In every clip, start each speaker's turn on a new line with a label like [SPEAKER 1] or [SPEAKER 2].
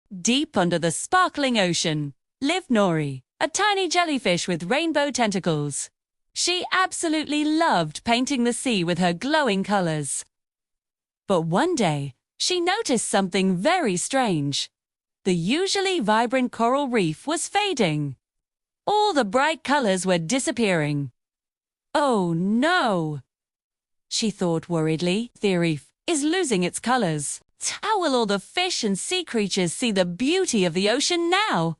[SPEAKER 1] Deep under the sparkling ocean lived Nori, a tiny jellyfish with rainbow tentacles. She absolutely loved painting the sea with her glowing colors. But one day, she noticed something very strange. The usually vibrant coral reef was fading. All the bright colors were disappearing. Oh no! She thought worriedly, the reef is losing its colors. How will all the fish and sea creatures see the beauty of the ocean now?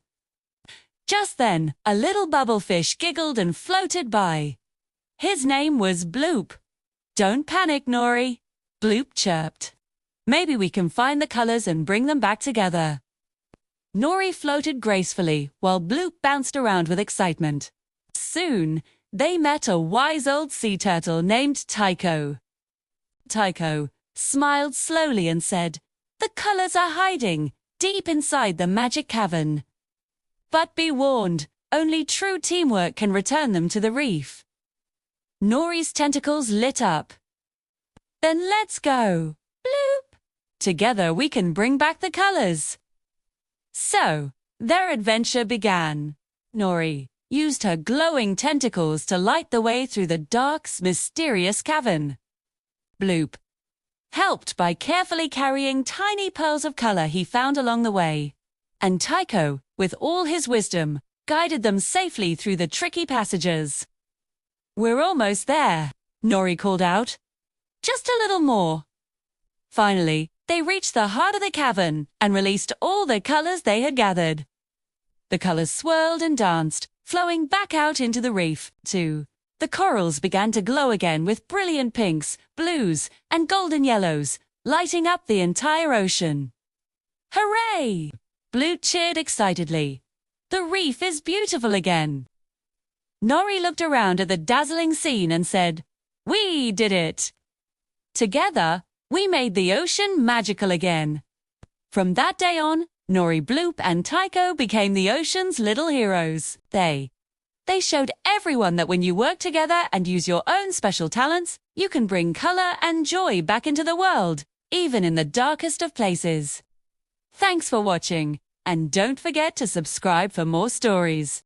[SPEAKER 1] Just then, a little bubble fish giggled and floated by. His name was Bloop. "Don't panic, Nori," Bloop chirped. "Maybe we can find the colors and bring them back together." Nori floated gracefully while Bloop bounced around with excitement. Soon, they met a wise old sea turtle named Tiko. Tiko smiled slowly and said, "The colors are hiding deep inside the magic cavern. But be warned, only true teamwork can return them to the reef." Nori's tentacles lit up. "Then let's go, Bloop. Together we can bring back the colors." So, their adventure began. Nori used her glowing tentacles to light the way through the dark, mysterious cavern. Bloop helped by carefully carrying tiny pearls of color he found along the way. And Tiko, with all his wisdom, guided them safely through the tricky passages. "We're almost there," Nori called out. "Just a little more." Finally, they reached the heart of the cavern and released all the colors they had gathered. The colors swirled and danced, flowing back out into the reef, too. The corals began to glow again with brilliant pinks, blues, and golden yellows, lighting up the entire ocean. "Hooray!" Bloop cheered excitedly. "The reef is beautiful again." Nori looked around at the dazzling scene and said, "We did it! Together, we made the ocean magical again." From that day on, Nori, Bloop, and Tiko became the ocean's little heroes. They showed everyone that when you work together and use your own special talents, you can bring color and joy back into the world, even in the darkest of places. Thanks for watching, and don't forget to subscribe for more stories.